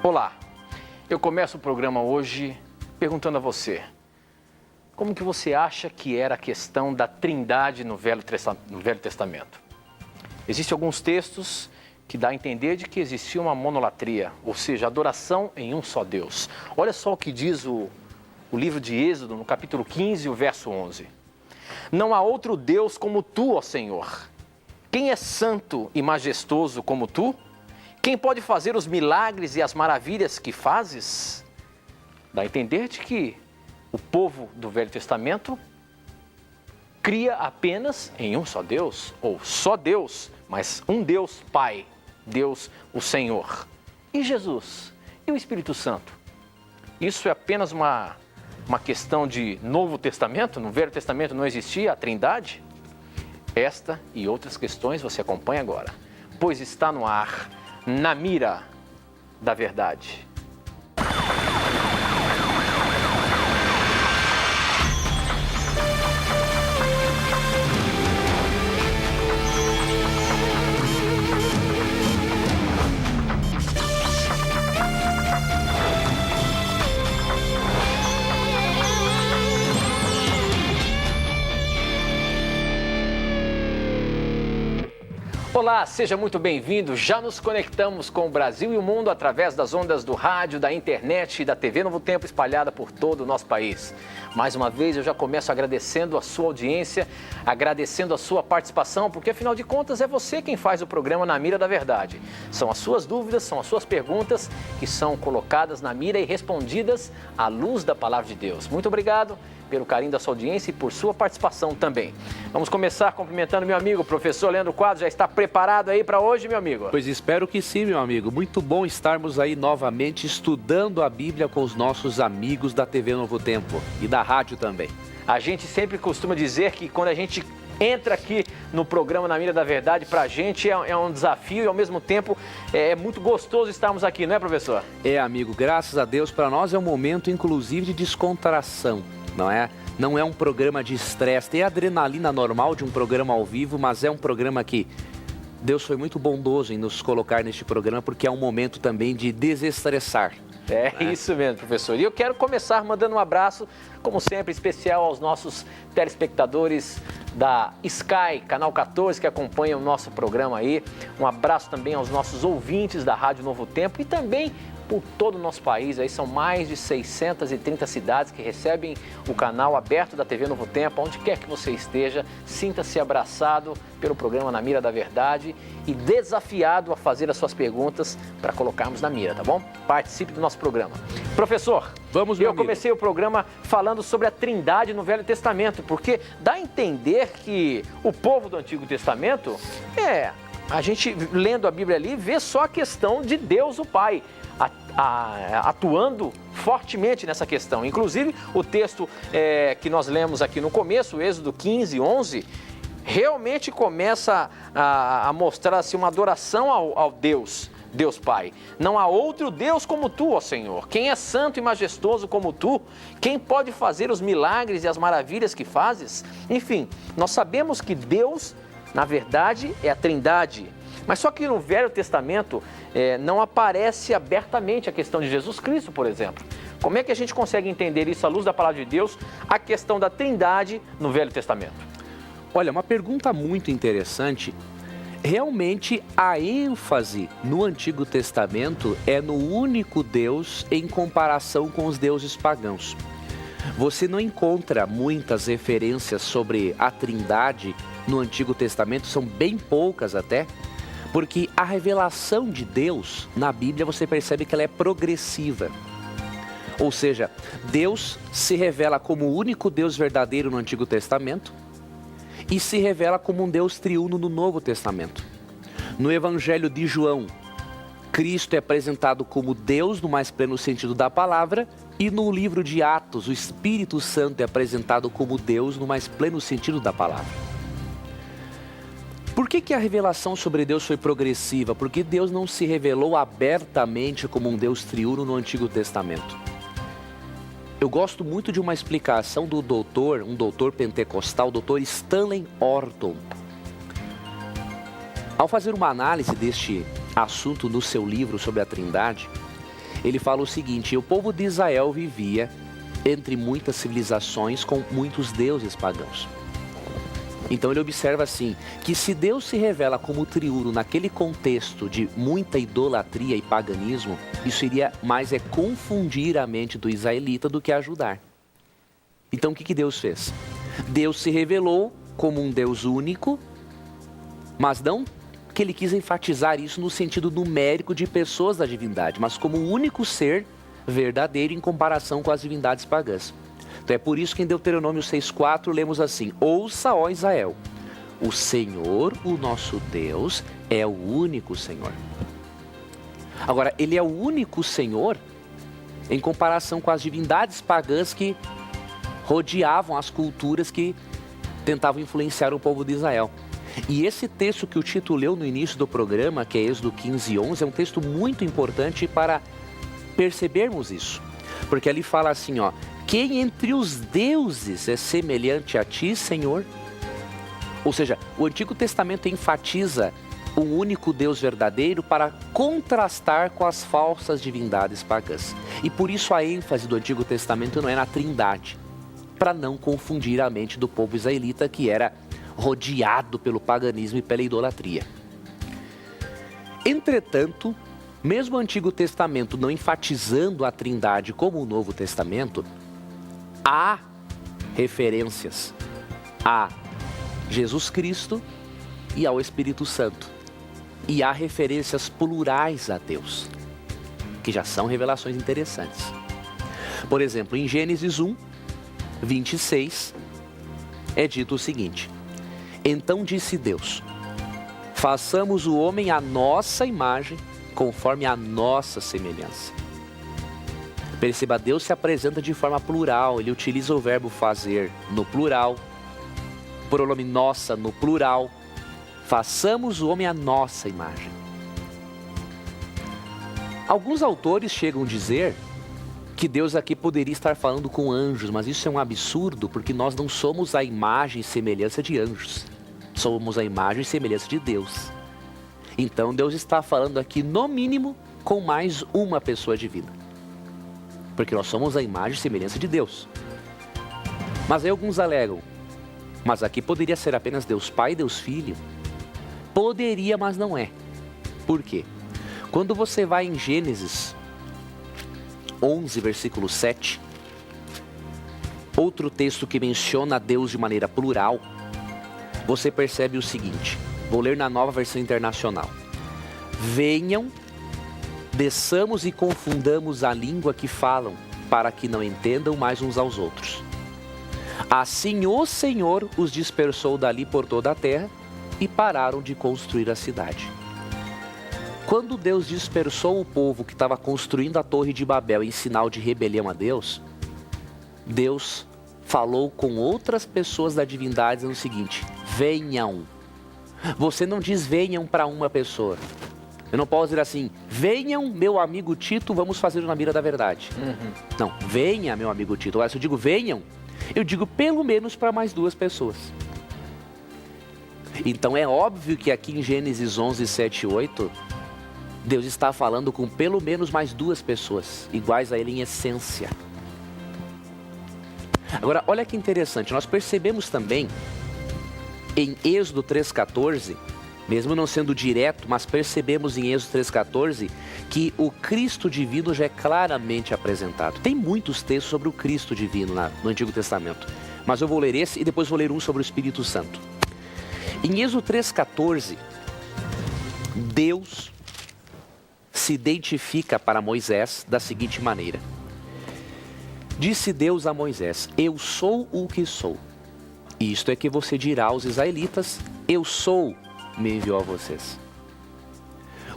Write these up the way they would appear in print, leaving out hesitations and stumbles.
Olá, eu começo o programa hoje perguntando a você, como que você acha que era a questão da trindade no Velho Testamento? Existem alguns textos que dá a entender de que existia uma monolatria, ou seja, adoração em um só Deus. Olha só o que diz o livro de Êxodo, no capítulo 15, o verso 11. Não há outro Deus como tu, ó Senhor. Quem é santo e majestoso como tu? Quem pode fazer os milagres e as maravilhas que fazes? Dá a entender de que o povo do Velho Testamento cria apenas em um só Deus, ou só Deus, mas um Deus Pai, Deus o Senhor. E Jesus? E o Espírito Santo? Isso é apenas uma questão de Novo Testamento? No Velho Testamento não existia a Trindade? Esta e outras questões você acompanha agora, pois está no ar, Na Mira da Verdade. Olá, seja muito bem-vindo. Já nos conectamos com o Brasil e o mundo através das ondas do rádio, da internet e da TV Novo Tempo espalhada por todo o nosso país. Mais uma vez, eu já começo agradecendo a sua audiência, agradecendo a sua participação, porque afinal de contas é você quem faz o programa Na Mira da Verdade. São as suas dúvidas, são as suas perguntas que são colocadas na mira e respondidas à luz da Palavra de Deus. Muito obrigado pelo carinho da sua audiência e por sua participação também. Vamos começar cumprimentando meu amigo, professor Leandro Quadros. Já está preparado aí para hoje, meu amigo? Pois espero que sim, meu amigo. Muito bom estarmos aí novamente estudando a Bíblia com os nossos amigos da TV Novo Tempo e da rádio também. A gente sempre costuma dizer que quando a gente entra aqui no programa Na Mira da Verdade, pra gente é um desafio e ao mesmo tempo é muito gostoso estarmos aqui, não é, professor? É, amigo, graças a Deus, para nós é um momento inclusive de descontração. Não é um programa de estresse, tem a adrenalina normal de um programa ao vivo, mas é um programa que Deus foi muito bondoso em nos colocar neste programa, porque é um momento também de desestressar. Isso mesmo, professor. E eu quero começar mandando um abraço, como sempre, especial aos nossos telespectadores da Sky, Canal 14, que acompanham o nosso programa aí. Um abraço também aos nossos ouvintes da Rádio Novo Tempo e também por todo o nosso país. Aí são mais de 630 cidades que recebem o canal aberto da TV Novo Tempo. Onde quer que você esteja, sinta-se abraçado pelo programa Na Mira da Verdade e desafiado a fazer as suas perguntas para colocarmos na mira, tá bom? Participe do nosso programa. Professor, eu comecei o programa falando sobre a Trindade no Velho Testamento, porque dá a entender que o povo do Antigo Testamento, a gente lendo a Bíblia ali, vê só a questão de Deus o Pai, atuando fortemente nessa questão. Inclusive, o texto que nós lemos aqui no começo, o Êxodo 15, 11, realmente começa a mostrar assim, uma adoração ao Deus Pai. Não há outro Deus como tu, ó Senhor. Quem é santo e majestoso como tu? Quem pode fazer os milagres e as maravilhas que fazes? Enfim, nós sabemos que Deus, na verdade, é a Trindade. Mas só que no Velho Testamento não aparece abertamente a questão de Jesus Cristo, por exemplo. Como é que a gente consegue entender isso à luz da Palavra de Deus, a questão da Trindade no Velho Testamento? Olha, uma pergunta muito interessante. Realmente a ênfase no Antigo Testamento é no único Deus em comparação com os deuses pagãos. Você não encontra muitas referências sobre a Trindade no Antigo Testamento, são bem poucas até, porque a revelação de Deus na Bíblia você percebe que ela é progressiva. Ou seja, Deus se revela como o único Deus verdadeiro no Antigo Testamento e se revela como um Deus triuno no Novo Testamento. No Evangelho de João, Cristo é apresentado como Deus no mais pleno sentido da palavra, e no livro de Atos, o Espírito Santo é apresentado como Deus no mais pleno sentido da palavra. Por que a revelação sobre Deus foi progressiva? Porque Deus não se revelou abertamente como um Deus triuno no Antigo Testamento. Eu gosto muito de uma explicação do um doutor pentecostal, o doutor Stanley Orton. Ao fazer uma análise deste assunto no seu livro sobre a Trindade, ele fala o seguinte: o povo de Israel vivia entre muitas civilizações com muitos deuses pagãos. Então ele observa assim, que se Deus se revela como triuno naquele contexto de muita idolatria e paganismo, isso iria mais confundir a mente do israelita do que ajudar. Então o que Deus fez? Deus se revelou como um Deus único, mas não que ele quis enfatizar isso no sentido numérico de pessoas da divindade, mas como um único ser verdadeiro em comparação com as divindades pagãs. Então é por isso que em Deuteronômio 6,4 lemos assim: ouça, ó Israel, o Senhor, o nosso Deus, é o único Senhor. Agora, ele é o único Senhor em comparação com as divindades pagãs que rodeavam as culturas que tentavam influenciar o povo de Israel. E esse texto que o Tito leu no início do programa, que é Êxodo 15:11, é um texto muito importante para percebermos isso. Porque ali fala assim, ó: quem entre os deuses é semelhante a ti, Senhor? Ou seja, o Antigo Testamento enfatiza um único Deus verdadeiro para contrastar com as falsas divindades pagãs. E por isso a ênfase do Antigo Testamento não é na Trindade, para não confundir a mente do povo israelita, que era rodeado pelo paganismo e pela idolatria. Entretanto, mesmo o Antigo Testamento não enfatizando a Trindade como o Novo Testamento, há referências a Jesus Cristo e ao Espírito Santo. E há referências plurais a Deus, que já são revelações interessantes. Por exemplo, em Gênesis 1:26, é dito o seguinte: então disse Deus, façamos o homem à nossa imagem, conforme a nossa semelhança. Perceba, Deus se apresenta de forma plural, ele utiliza o verbo fazer no plural, o pronome nossa no plural. Façamos o homem à nossa imagem. Alguns autores chegam a dizer que Deus aqui poderia estar falando com anjos, mas isso é um absurdo, porque nós não somos a imagem e semelhança de anjos. Somos a imagem e semelhança de Deus. Então Deus está falando aqui, no mínimo, com mais uma pessoa divina. Porque nós somos a imagem e semelhança de Deus. Mas aí alguns alegam, mas aqui poderia ser apenas Deus Pai e Deus Filho. Poderia, mas não é. Por quê? Quando você vai em Gênesis 11, versículo 7, outro texto que menciona Deus de maneira plural, você percebe o seguinte, vou ler na Nova Versão Internacional: venham, desçamos e confundamos a língua que falam, para que não entendam mais uns aos outros. Assim o Senhor os dispersou dali por toda a terra e pararam de construir a cidade. Quando Deus dispersou o povo que estava construindo a Torre de Babel em sinal de rebelião a Deus, Deus falou com outras pessoas da divindade no seguinte: venham. Você não diz venham para uma pessoa. Eu não posso dizer assim: venham, meu amigo Tito, vamos fazer na mira da verdade. Não, venha, meu amigo Tito. Agora, se eu digo venham, eu digo pelo menos para mais duas pessoas. Então é óbvio que aqui em Gênesis 11, 7 e 8, Deus está falando com pelo menos mais duas pessoas, iguais a Ele em essência. Agora, olha que interessante, nós percebemos também em Êxodo 3,14, mesmo não sendo direto, mas percebemos em Êxodo 3,14 que o Cristo divino já é claramente apresentado. Tem muitos textos sobre o Cristo divino no Antigo Testamento, mas eu vou ler esse e depois vou ler um sobre o Espírito Santo. Em Êxodo 3,14, Deus se identifica para Moisés da seguinte maneira: disse Deus a Moisés, eu sou o que sou. Isto é que você dirá aos israelitas, eu sou, me enviou a vocês.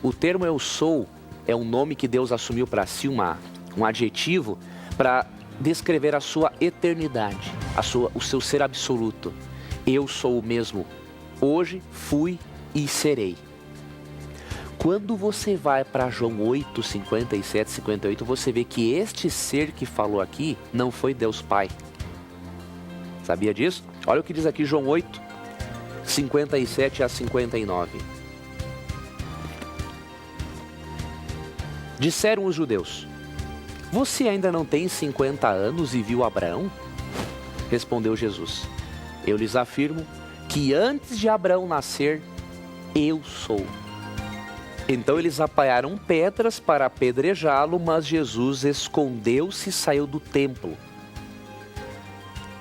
O termo eu sou é um nome que Deus assumiu para si, um adjetivo para descrever a sua eternidade, o seu ser absoluto. Eu sou o mesmo hoje, fui e serei. Quando você vai para João 8, 57, 58, você vê que este ser que falou aqui não foi Deus Pai. Sabia disso? Olha o que diz aqui João 8, 57 a 59. Disseram os judeus, você ainda não tem 50 anos e viu Abraão? Respondeu Jesus: eu lhes afirmo que antes de Abraão nascer, eu sou. Então eles apanharam pedras para apedrejá-lo, mas Jesus escondeu-se e saiu do templo.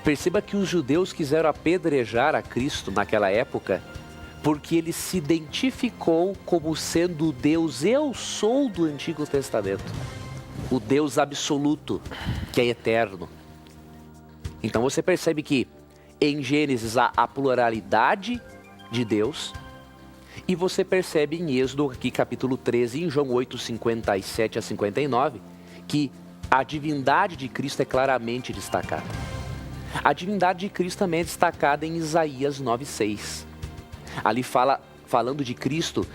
Perceba que os judeus quiseram apedrejar a Cristo naquela época porque ele se identificou como sendo o Deus eu sou do Antigo Testamento. O Deus absoluto, que é eterno. Então você percebe que em Gênesis há a pluralidade de Deus. E você percebe em Êxodo, aqui capítulo 13, em João 8, 57 a 59, que a divindade de Cristo é claramente destacada. A divindade de Cristo também é destacada em Isaías 9, 6. Ali falando de Cristo,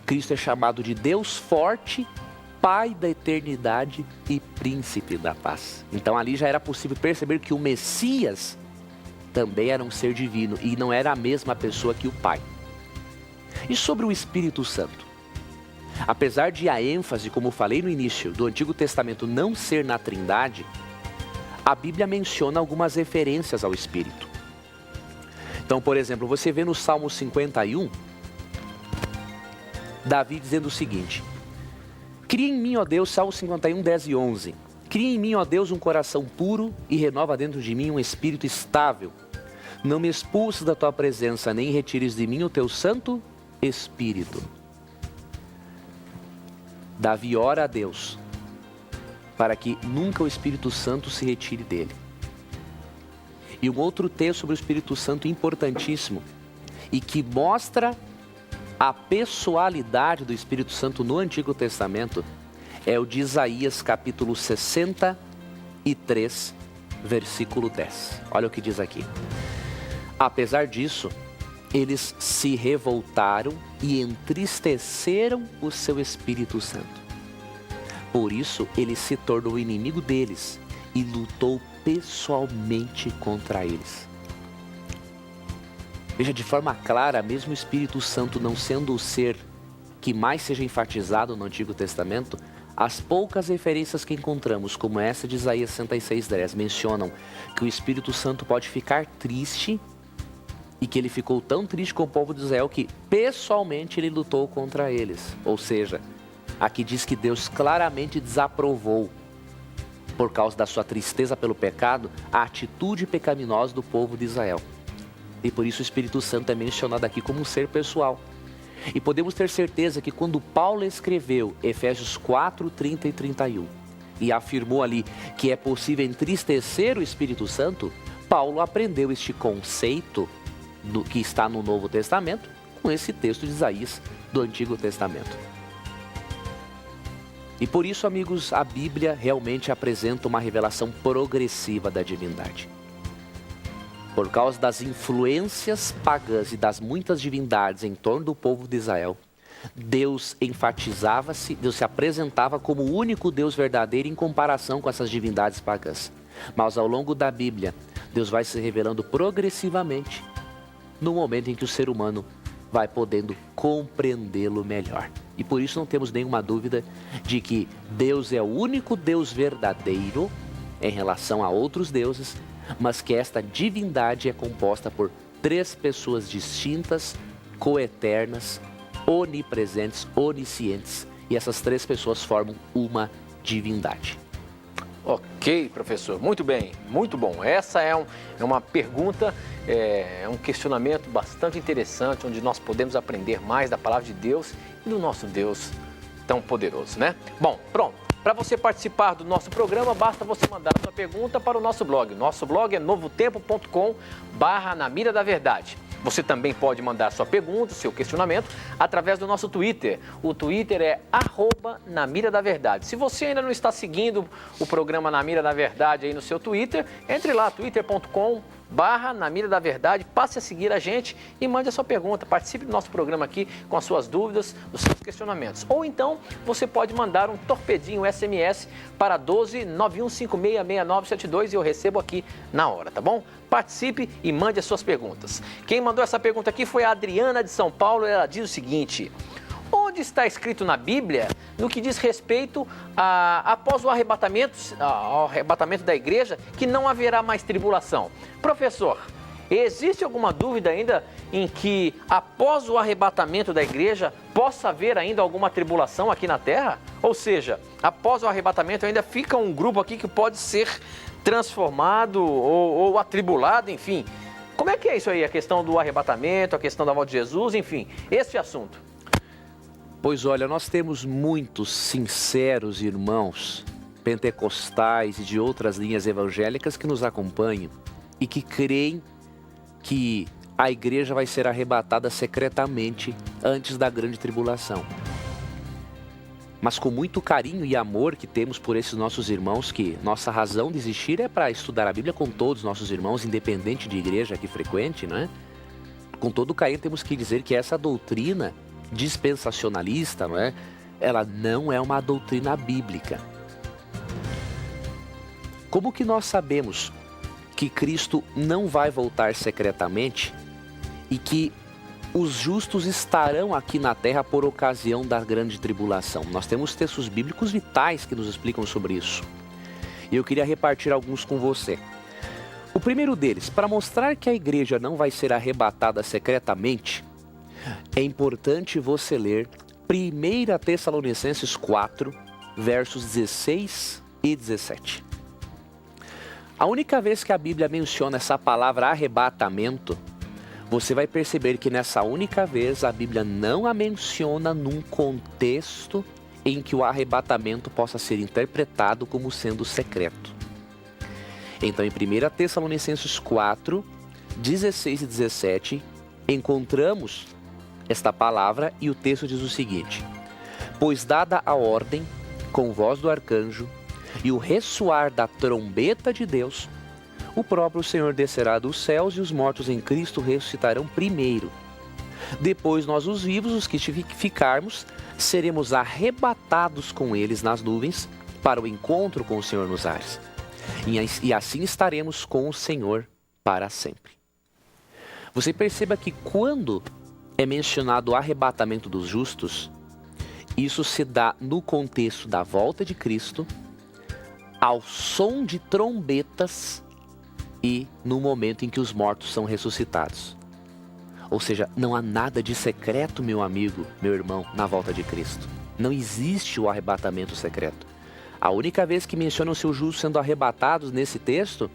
Cristo é chamado de Deus forte, Pai da eternidade e Príncipe da paz. Então ali já era possível perceber que o Messias também era um ser divino e não era a mesma pessoa que o Pai. E sobre o Espírito Santo? Apesar de a ênfase, como falei no início, do Antigo Testamento não ser na Trindade, a Bíblia menciona algumas referências ao Espírito. Então, por exemplo, você vê no Salmo 51, Davi dizendo o seguinte: cria em mim, ó Deus, Salmo 51, 10 e 11. Cria em mim, ó Deus, um coração puro e renova dentro de mim um espírito estável. Não me expulses da tua presença, nem retires de mim o teu santo Espírito. Davi ora a Deus para que nunca o Espírito Santo se retire dele. E um outro texto sobre o Espírito Santo importantíssimo e que mostra a pessoalidade do Espírito Santo no Antigo Testamento é o de Isaías capítulo 63, versículo 10. Olha o que diz aqui. Apesar disso, eles se revoltaram e entristeceram o seu Espírito Santo. Por isso, ele se tornou inimigo deles e lutou pessoalmente contra eles. Veja, de forma clara, mesmo o Espírito Santo não sendo o ser que mais seja enfatizado no Antigo Testamento, as poucas referências que encontramos, como essa de Isaías 66:10, mencionam que o Espírito Santo pode ficar triste e que ele ficou tão triste com o povo de Israel que pessoalmente ele lutou contra eles. Ou seja, aqui diz que Deus claramente desaprovou, por causa da sua tristeza pelo pecado, a atitude pecaminosa do povo de Israel. E por isso o Espírito Santo é mencionado aqui como um ser pessoal. E podemos ter certeza que quando Paulo escreveu Efésios 4, 30 e 31 e afirmou ali que é possível entristecer o Espírito Santo, Paulo aprendeu este conceito que está no Novo Testamento com esse texto de Isaías do Antigo Testamento. E por isso, amigos, a Bíblia realmente apresenta uma revelação progressiva da divindade. Por causa das influências pagãs e das muitas divindades em torno do povo de Israel, Deus enfatizava-se, Deus se apresentava como o único Deus verdadeiro em comparação com essas divindades pagãs. Mas ao longo da Bíblia, Deus vai se revelando progressivamente no momento em que o ser humano vai podendo compreendê-lo melhor. E por isso não temos nenhuma dúvida de que Deus é o único Deus verdadeiro em relação a outros deuses, mas que esta divindade é composta por três pessoas distintas, coeternas, onipresentes, oniscientes. E essas três pessoas formam uma divindade. Ok, professor. Muito bem, muito bom. Essa é uma pergunta, é um questionamento bastante interessante, onde nós podemos aprender mais da palavra de Deus e do nosso Deus tão poderoso, né? Bom, pronto. Para você participar do nosso programa, basta você mandar a sua pergunta para o nosso blog. Nosso blog é novotempo.com/Na Mira da Verdade. Você também pode mandar sua pergunta, seu questionamento, através do nosso Twitter. O Twitter é @Na Mira da Verdade. Se você ainda não está seguindo o programa Na Mira da Verdade aí no seu Twitter, entre lá, twitter.com/Na Mira da Verdade, passe a seguir a gente e mande a sua pergunta. Participe do nosso programa aqui com as suas dúvidas, os seus questionamentos. Ou então, você pode mandar um torpedinho SMS para 12 9156 6972 e eu recebo aqui na hora, tá bom? Participe e mande as suas perguntas. Quem mandou essa pergunta aqui foi a Adriana de São Paulo. Ela diz o seguinte: onde onde está escrito na Bíblia, no que diz respeito após o arrebatamento da igreja, que não haverá mais tribulação? Professor, existe alguma dúvida ainda em que após o arrebatamento da igreja possa haver ainda alguma tribulação aqui na Terra? Ou seja, após o arrebatamento ainda fica um grupo aqui que pode ser transformado ou atribulado, enfim. Como é que é isso aí, a questão do arrebatamento, a questão da volta de Jesus, enfim, esse assunto? Pois olha, nós temos muitos sinceros irmãos pentecostais e de outras linhas evangélicas que nos acompanham e que creem que a igreja vai ser arrebatada secretamente antes da grande tribulação. Mas com muito carinho e amor que temos por esses nossos irmãos, que nossa razão de existir é para estudar a Bíblia com todos os nossos irmãos, independente de igreja que frequente, né? Com todo carinho temos que dizer que essa doutrina dispensacionalista, não é? Ela não é uma doutrina bíblica. Como que nós sabemos que Cristo não vai voltar secretamente e que os justos estarão aqui na terra por ocasião da grande tribulação? Nós temos textos bíblicos vitais que nos explicam sobre isso. E eu queria repartir alguns com você. O primeiro deles, para mostrar que a igreja não vai ser arrebatada secretamente, é importante você ler 1 Tessalonicenses 4, versos 16 e 17. A única vez que a Bíblia menciona essa palavra arrebatamento, você vai perceber que nessa única vez a Bíblia não a menciona num contexto em que o arrebatamento possa ser interpretado como sendo secreto. Então, em 1 Tessalonicenses 4, 16 e 17, encontramos esta palavra e o texto diz o seguinte: pois dada a ordem, com voz do arcanjo e o ressoar da trombeta de Deus, o próprio Senhor descerá dos céus e os mortos em Cristo ressuscitarão primeiro. Depois nós, os vivos, os que ficarmos, seremos arrebatados com eles nas nuvens para o encontro com o Senhor nos ares. E assim estaremos com o Senhor para sempre. Você perceba que quando é mencionado o arrebatamento dos justos, isso se dá no contexto da volta de Cristo, ao som de trombetas e no momento em que os mortos são ressuscitados. Ou seja, não há nada de secreto, meu amigo, meu irmão, na volta de Cristo. Não existe o arrebatamento secreto. A única vez que menciona os seus justos sendo arrebatados nesse texto,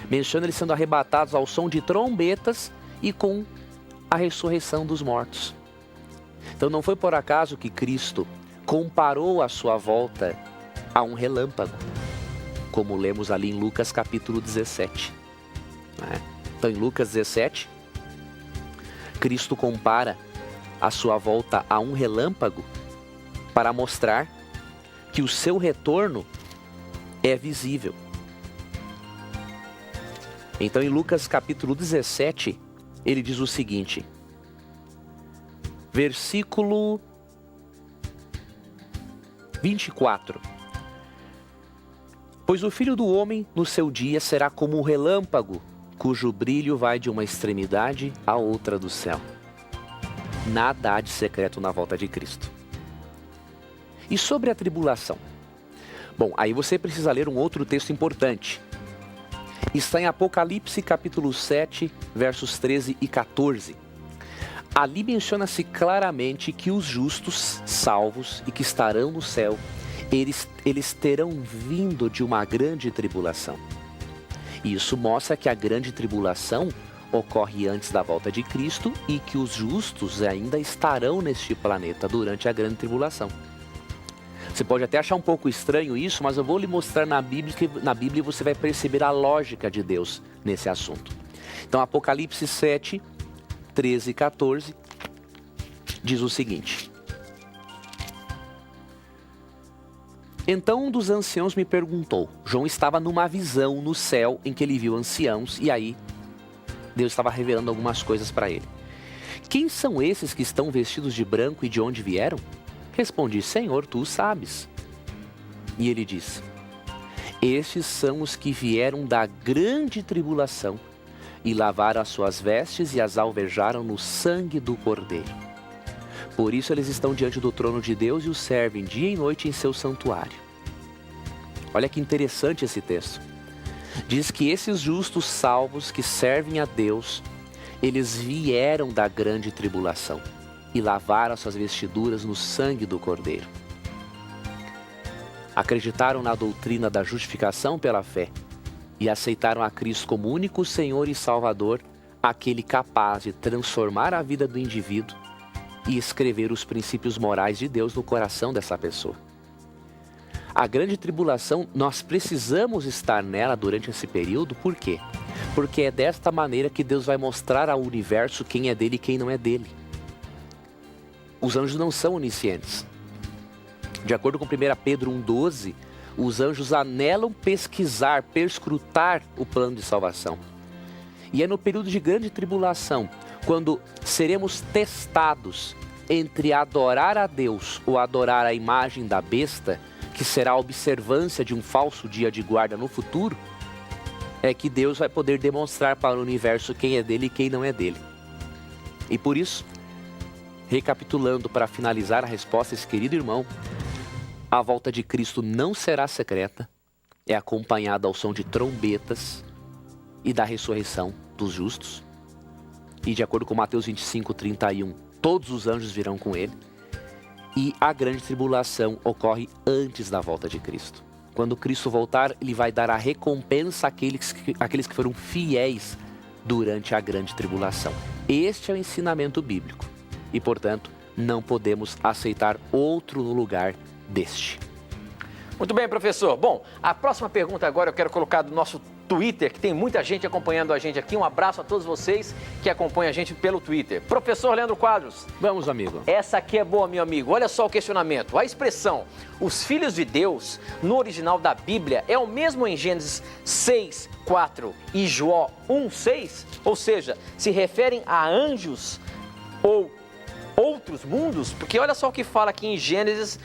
menciona eles sendo arrebatados ao som de trombetas e com a ressurreição dos mortos. Então não foi por acaso que Cristo comparou a sua volta a um relâmpago, como lemos ali em Lucas capítulo 17. Então em Lucas 17, Cristo compara a sua volta a um relâmpago para mostrar que o seu retorno é visível. Então em Lucas capítulo 17, ele diz o seguinte, versículo 24. Pois o Filho do Homem no seu dia será como um relâmpago, cujo brilho vai de uma extremidade à outra do céu. Nada há de secreto na volta de Cristo. E sobre a tribulação? Bom, aí você precisa ler um outro texto importante. Está em Apocalipse capítulo 7, versos 13 e 14. Ali menciona-se claramente que os justos, salvos e que estarão no céu, eles terão vindo de uma grande tribulação. E isso mostra que a grande tribulação ocorre antes da volta de Cristo e que os justos ainda estarão neste planeta durante a grande tribulação. Você pode até achar um pouco estranho isso, mas eu vou lhe mostrar na Bíblia você vai perceber a lógica de Deus nesse assunto. Então, Apocalipse 7, 13 e 14 diz o seguinte. Então um dos anciãos me perguntou, João estava numa visão no céu em que ele viu anciãos e aí Deus estava revelando algumas coisas para ele. Quem são esses que estão vestidos de branco e de onde vieram? Respondi, Senhor, tu sabes. E ele disse, estes são os que vieram da grande tribulação e lavaram as suas vestes e as alvejaram no sangue do Cordeiro. Por isso eles estão diante do trono de Deus e o servem dia e noite em seu santuário. Olha que interessante esse texto. Diz que esses justos salvos que servem a Deus, eles vieram da grande tribulação e lavaram suas vestiduras no sangue do Cordeiro. Acreditaram na doutrina da justificação pela fé e aceitaram a Cristo como único Senhor e Salvador, aquele capaz de transformar a vida do indivíduo e escrever os princípios morais de Deus no coração dessa pessoa. A grande tribulação, nós precisamos estar nela durante esse período, por quê? Porque é desta maneira que Deus vai mostrar ao universo quem é dele e quem não é dele. Os anjos não são oniscientes. De acordo com 1 Pedro 1,12, os anjos anelam pesquisar, perscrutar o plano de salvação. E é no período de grande tribulação, quando seremos testados entre adorar a Deus ou adorar a imagem da besta, que será a observância de um falso dia de guarda no futuro, é que Deus vai poder demonstrar para o universo quem é dele e quem não é dele. E por isso, recapitulando para finalizar a resposta, esse querido irmão, a volta de Cristo não será secreta, é acompanhada ao som de trombetas e da ressurreição dos justos. E de acordo com Mateus 25:31, todos os anjos virão com ele. E a grande tribulação ocorre antes da volta de Cristo. Quando Cristo voltar, ele vai dar a recompensa àqueles que foram fiéis durante a grande tribulação. Este é o ensinamento bíblico. E, portanto, não podemos aceitar outro no lugar deste. Muito bem, professor. Bom, a próxima pergunta agora eu quero colocar do nosso Twitter, que tem muita gente acompanhando a gente aqui. Um abraço a todos vocês que acompanham a gente pelo Twitter. Professor Leandro Quadros. Vamos, amigo. Essa aqui é boa, meu amigo. Olha só o questionamento. A expressão os filhos de Deus, no original da Bíblia, é o mesmo em Gênesis 6:4 e Jó 1:6? Ou seja, se referem a anjos ou outros mundos? Porque olha só o que fala aqui em Gênesis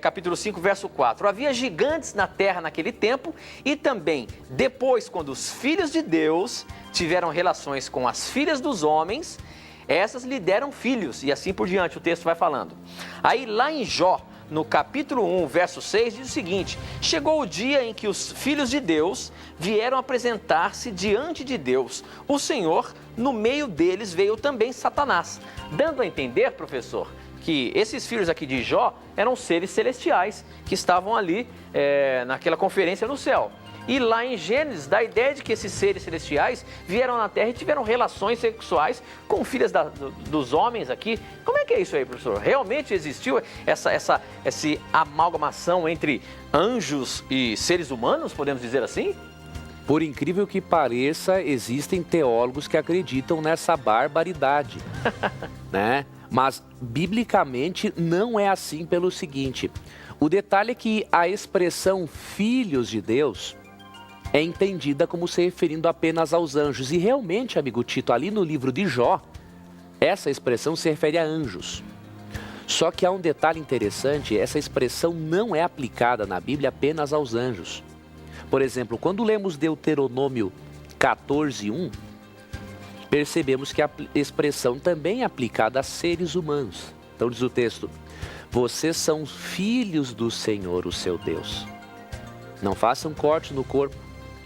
capítulo 5, verso 4. Havia gigantes na terra naquele tempo e também depois, quando os filhos de Deus tiveram relações com as filhas dos homens, essas lhe deram filhos e assim por diante, o texto vai falando. Aí lá em Jó, no capítulo 1, verso 6, diz o seguinte: chegou o dia em que os filhos de Deus vieram apresentar-se diante de Deus, o Senhor, no meio deles veio também Satanás, dando a entender, professor, que esses filhos aqui de Jó eram seres celestiais que estavam ali naquela conferência no céu. E lá em Gênesis dá a ideia de que esses seres celestiais vieram na terra e tiveram relações sexuais com filhas dos homens aqui. Como é que é isso aí, professor? Realmente existiu essa amalgamação entre anjos e seres humanos, podemos dizer assim? Por incrível que pareça, existem teólogos que acreditam nessa barbaridade, né? Mas, biblicamente, não é assim pelo seguinte. O detalhe é que a expressão filhos de Deus é entendida como se referindo apenas aos anjos. E realmente, amigo Tito, ali no livro de Jó, essa expressão se refere a anjos. Só que há um detalhe interessante, essa expressão não é aplicada na Bíblia apenas aos anjos. Por exemplo, quando lemos Deuteronômio 14:1, percebemos que a expressão também é aplicada a seres humanos. Então diz o texto: vocês são filhos do Senhor, o seu Deus. Não façam corte no corpo,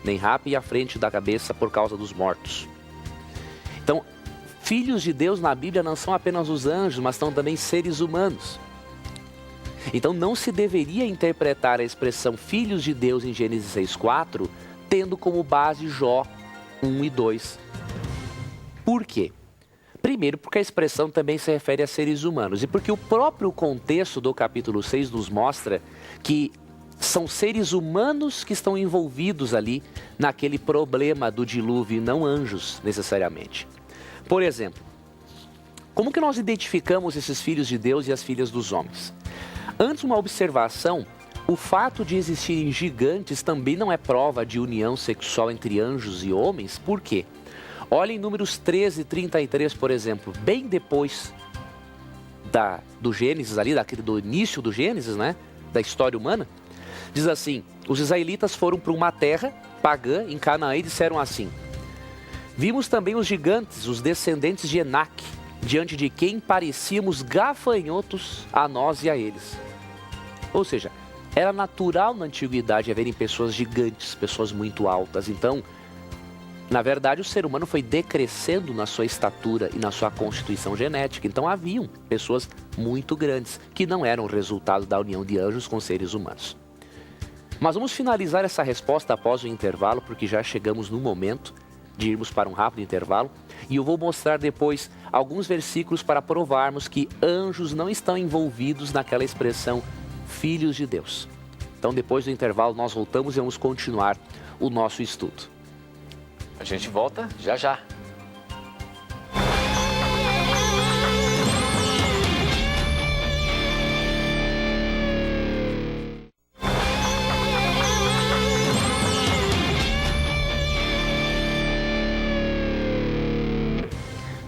nem rapem a frente da cabeça por causa dos mortos. Então, filhos de Deus na Bíblia não são apenas os anjos, mas são também seres humanos. Então não se deveria interpretar a expressão filhos de Deus em Gênesis 6:4 tendo como base Jó 1 e 2. Por quê? Primeiro, porque a expressão também se refere a seres humanos e porque o próprio contexto do capítulo 6 nos mostra que são seres humanos que estão envolvidos ali naquele problema do dilúvio e não anjos necessariamente. Por exemplo, como que nós identificamos esses filhos de Deus e as filhas dos homens? Antes, uma observação: o fato de existirem gigantes também não é prova de união sexual entre anjos e homens. Por quê? Olha em Números 13:33, por exemplo, bem depois do Gênesis ali, do início do Gênesis, né? Da história humana. Diz assim: os israelitas foram para uma terra pagã em Canaã e disseram assim: vimos também os gigantes, os descendentes de Enaque, diante de quem parecíamos gafanhotos a nós e a eles. Ou seja, era natural na antiguidade haverem pessoas gigantes, pessoas muito altas. Então, na verdade, o ser humano foi decrescendo na sua estatura e na sua constituição genética. Então, haviam pessoas muito grandes que não eram resultado da união de anjos com seres humanos. Mas vamos finalizar essa resposta após o intervalo, porque já chegamos no momento de irmos para um rápido intervalo. E eu vou mostrar depois alguns versículos para provarmos que anjos não estão envolvidos naquela expressão filhos de Deus. Então, depois do intervalo, nós voltamos e vamos continuar o nosso estudo. A gente volta já já.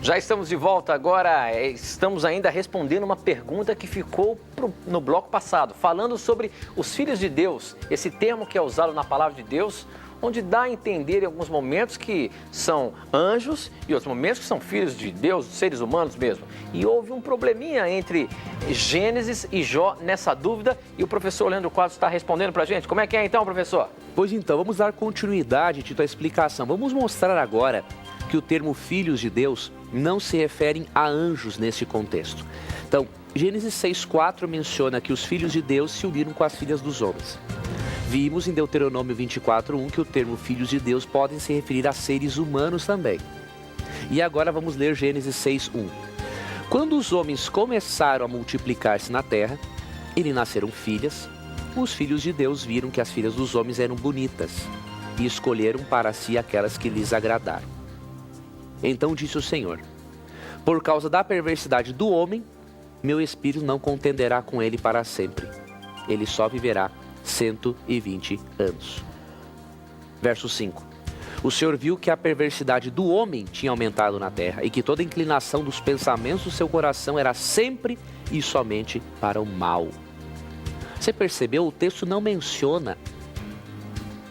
Já estamos de volta agora, estamos ainda respondendo uma pergunta que ficou no bloco passado, falando sobre os filhos de Deus, esse termo que é usado na palavra de Deus, onde dá a entender em alguns momentos que são anjos e outros momentos que são filhos de Deus, seres humanos mesmo. E houve um probleminha entre Gênesis e Jó nessa dúvida e o professor Leandro Quadros está respondendo para a gente. Como é que é então, professor? Pois então, vamos dar continuidade, Tito, à explicação. Vamos mostrar agora que o termo filhos de Deus não se referem a anjos neste contexto. Então, Gênesis 6,4 menciona que os filhos de Deus se uniram com as filhas dos homens. Vimos em Deuteronômio 24,1 que o termo filhos de Deus podem se referir a seres humanos também. E agora vamos ler Gênesis 6,1. Quando os homens começaram a multiplicar-se na terra e lhe nasceram filhas, os filhos de Deus viram que as filhas dos homens eram bonitas e escolheram para si aquelas que lhes agradaram. Então disse o Senhor: por causa da perversidade do homem, meu espírito não contenderá com ele para sempre. Ele só viverá 120 anos. Verso 5. O Senhor viu que a perversidade do homem tinha aumentado na terra e que toda a inclinação dos pensamentos do seu coração era sempre e somente para o mal. Você percebeu? O texto não menciona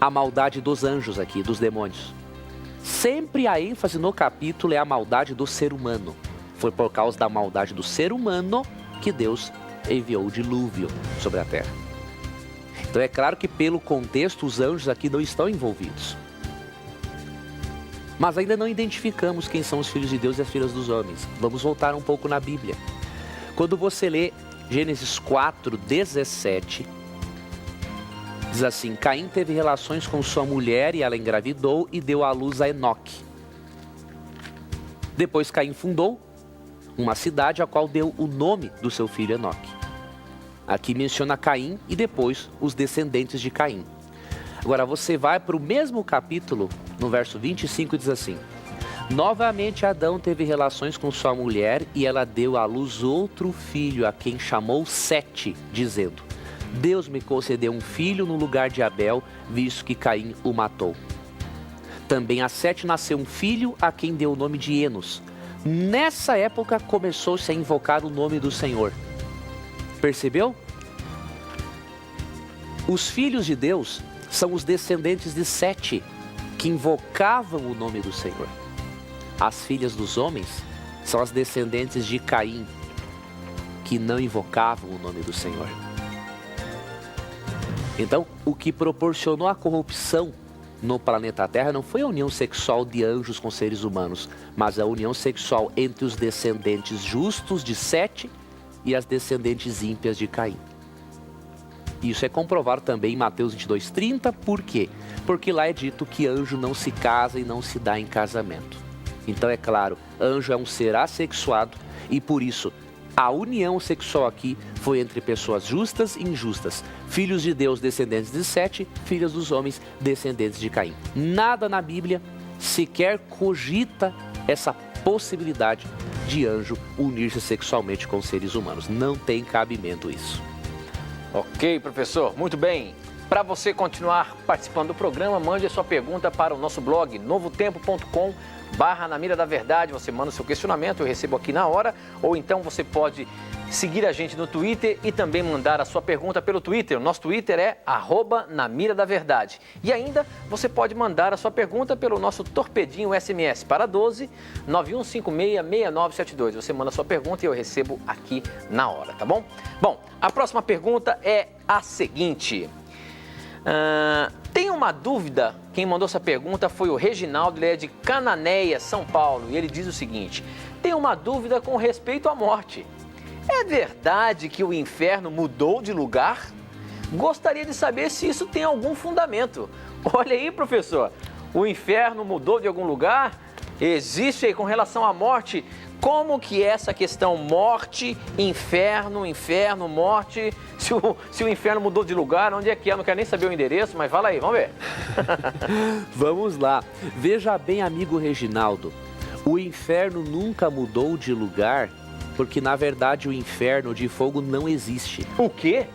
a maldade dos anjos aqui, dos demônios. Sempre a ênfase no capítulo é a maldade do ser humano. Foi por causa da maldade do ser humano que Deus enviou o dilúvio sobre a terra. Então é claro que pelo contexto os anjos aqui não estão envolvidos. Mas ainda não identificamos quem são os filhos de Deus e as filhas dos homens. Vamos voltar um pouco na Bíblia. Quando você lê Gênesis 4:17, diz assim: Caim teve relações com sua mulher e ela engravidou e deu à luz a Enoque. Depois Caim fundou uma cidade a qual deu o nome do seu filho Enoque. Aqui menciona Caim e depois os descendentes de Caim. Agora você vai para o mesmo capítulo, no verso 25, e diz assim: novamente Adão teve relações com sua mulher e ela deu à luz outro filho, a quem chamou Sete, dizendo: Deus me concedeu um filho no lugar de Abel, visto que Caim o matou. Também a Sete nasceu um filho, a quem deu o nome de Enos. Nessa época começou-se a invocar o nome do Senhor. Percebeu? Os filhos de Deus são os descendentes de Sete, que invocavam o nome do Senhor. As filhas dos homens são as descendentes de Caim, que não invocavam o nome do Senhor. Então, o que proporcionou a corrupção no planeta Terra não foi a união sexual de anjos com seres humanos, mas a união sexual entre os descendentes justos de Sete e as descendentes ímpias de Caim. Isso é comprovado também em Mateus 22:30, por quê? Porque lá é dito que anjo não se casa e não se dá em casamento. Então é claro, anjo é um ser assexuado e por isso a união sexual aqui foi entre pessoas justas e injustas. Filhos de Deus, descendentes de Sete, filhas dos homens, descendentes de Caim. Nada na Bíblia sequer cogita essa possibilidade de anjo unir-se sexualmente com seres humanos. Não tem cabimento isso. Ok, professor, muito bem. Para você continuar participando do programa, mande a sua pergunta para o nosso blog novotempo.com. Na Mira da Verdade, você manda o seu questionamento, eu recebo aqui na hora, ou então você pode seguir a gente no Twitter e também mandar a sua pergunta pelo Twitter. O nosso Twitter é @NaMiraDaVerdade. E ainda você pode mandar a sua pergunta pelo nosso torpedinho SMS para 12 91566972. Você manda a sua pergunta e eu recebo aqui na hora, tá bom? Bom, a próxima pergunta é a seguinte. Tem uma dúvida, quem mandou essa pergunta foi o Reginaldo, ele é de Cananéia, São Paulo, e ele diz o seguinte: tem uma dúvida com respeito à morte. É verdade que o inferno mudou de lugar? Gostaria de saber se isso tem algum fundamento. Olha aí, professor, o inferno mudou de algum lugar? Existe aí com relação à morte? Como que é essa questão morte, inferno, morte? Se o inferno mudou de lugar, onde é que é? Não quero nem saber o endereço, mas fala aí, vamos ver. Vamos lá. Veja bem, amigo Reginaldo, o inferno nunca mudou de lugar, porque na verdade o inferno de fogo não existe. O quê?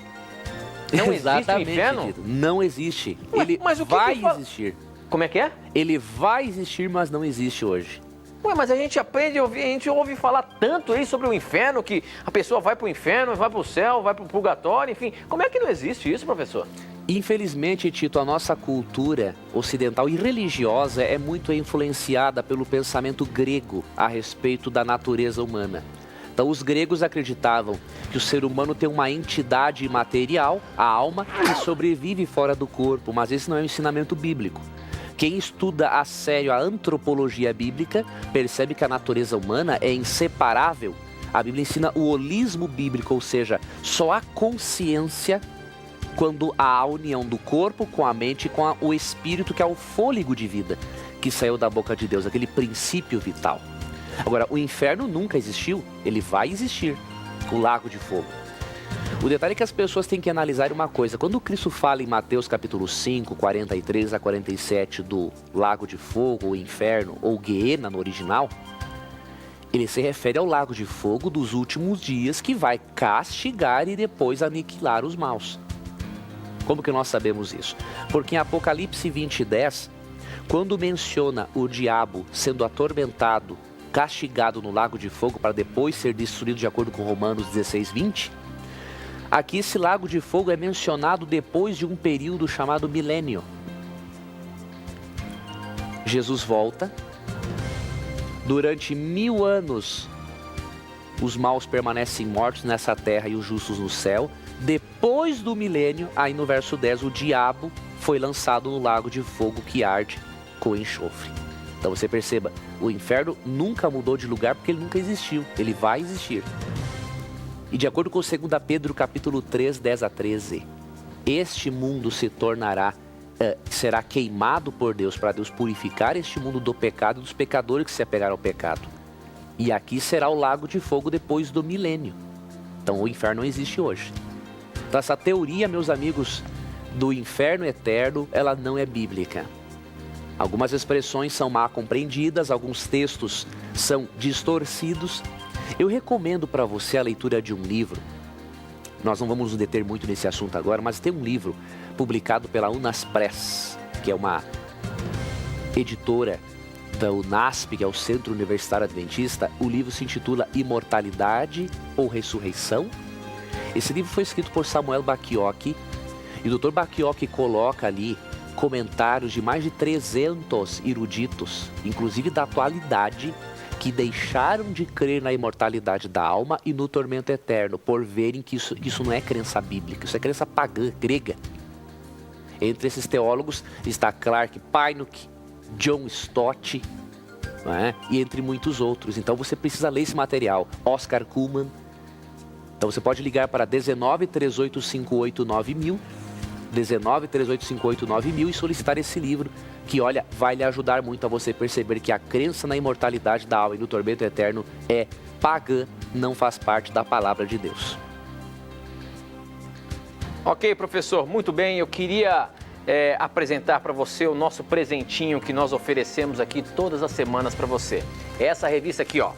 Não existe o inferno? Querido, não existe. Ele mas o que vai que existir. Como é que é? Ele vai existir, mas não existe hoje. Ué, mas a gente aprende, a gente ouve falar tanto aí sobre o inferno, que a pessoa vai para o inferno, vai para o céu, vai para o purgatório, enfim. Como é que não existe isso, professor? Infelizmente, Tito, a nossa cultura ocidental e religiosa é muito influenciada pelo pensamento grego a respeito da natureza humana. Então, os gregos acreditavam que o ser humano tem uma entidade imaterial, a alma, que sobrevive fora do corpo, mas esse não é um ensinamento bíblico. Quem estuda a sério a antropologia bíblica percebe que a natureza humana é inseparável. A Bíblia ensina o holismo bíblico, ou seja, só há consciência quando há a união do corpo com a mente e com o espírito, que é o fôlego de vida que saiu da boca de Deus, aquele princípio vital. Agora, o inferno nunca existiu, ele vai existir, o lago de fogo. O detalhe é que as pessoas têm que analisar uma coisa. Quando Cristo fala em Mateus capítulo 5, 43 a 47 do lago de fogo, ou inferno, ou Guiena no original, ele se refere ao lago de fogo dos últimos dias, que vai castigar e depois aniquilar os maus. Como que nós sabemos isso? Porque em Apocalipse 20:10, quando menciona o diabo sendo atormentado, castigado no lago de fogo para depois ser destruído de acordo com Romanos 16:20, aqui esse lago de fogo é mencionado depois de um período chamado milênio. Jesus volta, durante 1000 anos os maus permanecem mortos nessa terra e os justos no céu. Depois do milênio, aí no verso 10, o diabo foi lançado no lago de fogo que arde com enxofre. Então você perceba, o inferno nunca mudou de lugar porque ele nunca existiu, ele vai existir. E de acordo com 2 Pedro capítulo 3, 10 a 13, este mundo se tornará, será queimado por Deus, para Deus purificar este mundo do pecado e dos pecadores que se apegaram ao pecado. E aqui será o lago de fogo depois do milênio. Então o inferno não existe hoje. Então essa teoria, meus amigos, do inferno eterno, ela não é bíblica. Algumas expressões são mal compreendidas, alguns textos são distorcidos. Eu recomendo para você a leitura de um livro. Nós não vamos nos deter muito nesse assunto agora, mas tem um livro publicado pela Unaspress, que é uma editora da UNASP, que é o Centro Universitário Adventista. O livro se intitula Imortalidade ou Ressurreição. Esse livro foi escrito por Samuel Bacchiocchi, e o Dr. Bacchiocchi coloca ali comentários de mais de 300 eruditos, inclusive da atualidade, que deixaram de crer na imortalidade da alma e no tormento eterno, por verem que isso não é crença bíblica, isso é crença pagã, grega. Entre esses teólogos está Clark Pinnock, John Stott, e entre muitos outros. Então você precisa ler esse material. Oscar Cullmann. Então você pode ligar para 19 3858 9000, 19 3858 9000 e solicitar esse livro, que, olha, vai lhe ajudar muito a você perceber que a crença na imortalidade da alma e no tormento eterno é pagã, não faz parte da palavra de Deus. Ok, professor, muito bem. Eu queria apresentar para você o nosso presentinho que nós oferecemos aqui todas as semanas para você. Essa revista aqui, ó,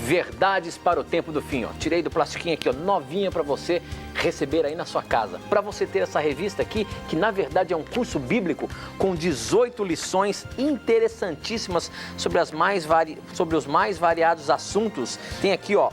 Verdades para o Tempo do Fim. Ó. Tirei do plastiquinho aqui, ó, novinha para você receber aí na sua casa. Para você ter essa revista aqui, que na verdade é um curso bíblico com 18 lições interessantíssimas sobre os mais variados assuntos. Tem aqui, ó,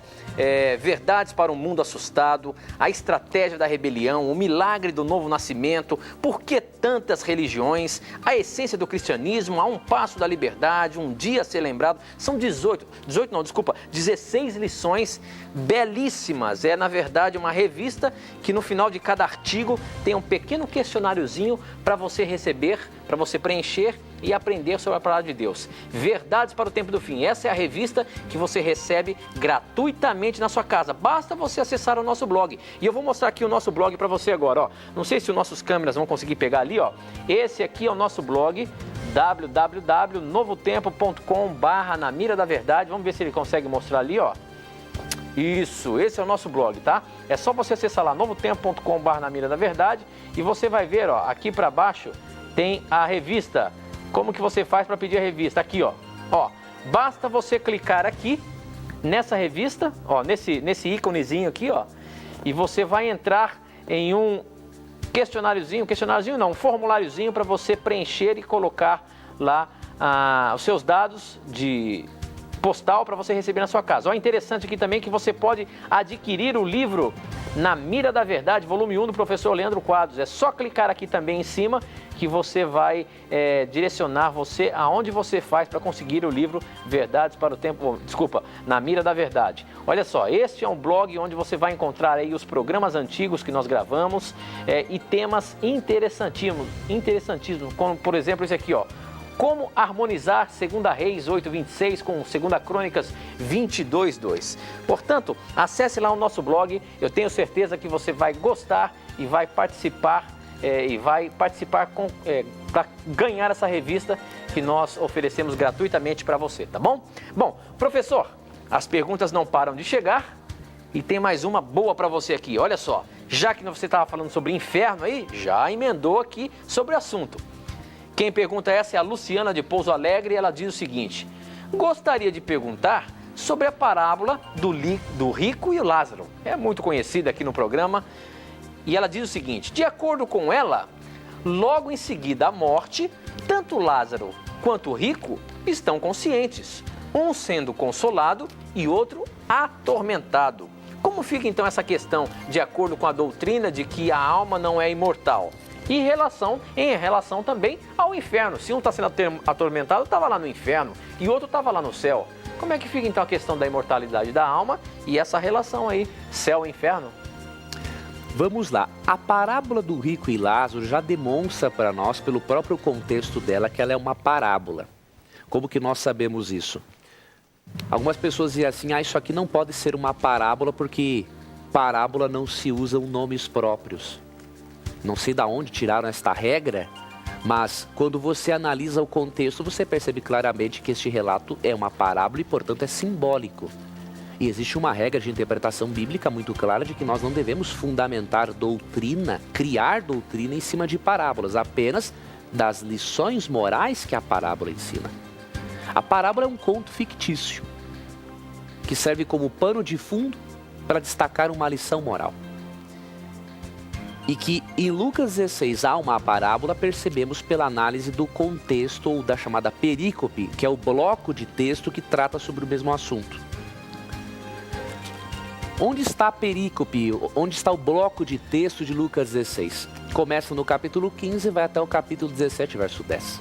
verdades para um mundo assustado, a estratégia da rebelião, o milagre do novo nascimento, por que tantas religiões, a essência do cristianismo, a um passo da liberdade, um dia a ser lembrado. São 16 lições belíssimas. É, na verdade, uma revista que no final de cada artigo tem um pequeno questionáriozinho para você receber, para você preencher e aprender sobre a palavra de Deus. Verdades para o Tempo do Fim. Essa é a revista que você recebe gratuitamente na sua casa. Basta você acessar o nosso blog. E eu vou mostrar aqui o nosso blog para você agora. Ó. Não sei se os nossos câmeras vão conseguir pegar ali. Ó. Esse aqui é o nosso blog, www.novotempo.com/na mira da verdade. Vamos ver se ele consegue mostrar ali, ó. Isso, esse é o nosso blog, tá? É só você acessar lá, novotempo.com/na mira da verdade, e você vai ver, ó, aqui para baixo tem a revista. Como que você faz para pedir a revista? Aqui, ó. Ó, basta você clicar aqui nessa revista, ó, nesse íconezinho aqui, ó, e você vai entrar em um um formuláriozinho para você preencher e colocar lá os seus dados de postal para você receber na sua casa. Ó, interessante aqui também que você pode adquirir o livro Na Mira da Verdade, volume 1 do professor Leandro Quadros. É só clicar aqui também em cima que você vai direcionar você aonde você faz para conseguir o livro Verdades para o Tempo... Na Mira da Verdade. Olha só, este é um blog onde você vai encontrar aí os programas antigos que nós gravamos e temas interessantíssimos, como por exemplo esse aqui, ó. Como harmonizar 2 Reis 8:26 com 2 Crônicas 22:2. Portanto, acesse lá o nosso blog. Eu tenho certeza que você vai gostar e vai participar para ganhar essa revista que nós oferecemos gratuitamente para você, tá bom? Bom, professor, as perguntas não param de chegar e tem mais uma boa para você aqui. Olha só, já que você estava falando sobre inferno aí, já emendou aqui sobre o assunto. Quem pergunta essa é a Luciana de Pouso Alegre e ela diz o seguinte: gostaria de perguntar sobre a parábola do rico e o Lázaro. É muito conhecida aqui no programa. E ela diz o seguinte: de acordo com ela, logo em seguida à morte, tanto Lázaro quanto o rico estão conscientes, um sendo consolado e outro atormentado. Como fica então essa questão de acordo com a doutrina de que a alma não é imortal? E em relação também ao inferno. Se um está sendo atormentado, estava lá no inferno e o outro estava lá no céu. Como é que fica então a questão da imortalidade da alma e essa relação aí, céu e inferno? Vamos lá. A parábola do rico e Lázaro já demonstra para nós, pelo próprio contexto dela, que ela é uma parábola. Como que nós sabemos isso? Algumas pessoas dizem assim: isso aqui não pode ser uma parábola porque parábola não se usam nomes próprios. Não sei de onde tiraram esta regra, mas quando você analisa o contexto, você percebe claramente que este relato é uma parábola e, portanto, é simbólico. E existe uma regra de interpretação bíblica muito clara de que nós não devemos fundamentar doutrina, criar doutrina em cima de parábolas, apenas das lições morais que a parábola ensina. A parábola é um conto fictício, que serve como pano de fundo para destacar uma lição moral. E que em Lucas 16 há uma parábola, percebemos pela análise do contexto ou da chamada perícope, que é o bloco de texto que trata sobre o mesmo assunto. Onde está a perícope? Onde está o bloco de texto de Lucas 16? Começa no capítulo 15 e vai até o capítulo 17, verso 10.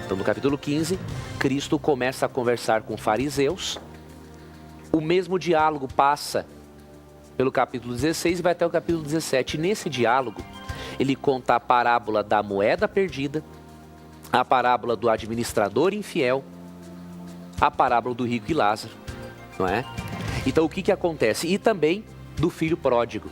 Então, no capítulo 15, Cristo começa a conversar com fariseus. O mesmo diálogo passa pelo capítulo 16 e vai até o capítulo 17. E nesse diálogo, ele conta a parábola da moeda perdida, a parábola do administrador infiel, a parábola do rico e Lázaro, não é? Então, o que acontece? E também do filho pródigo.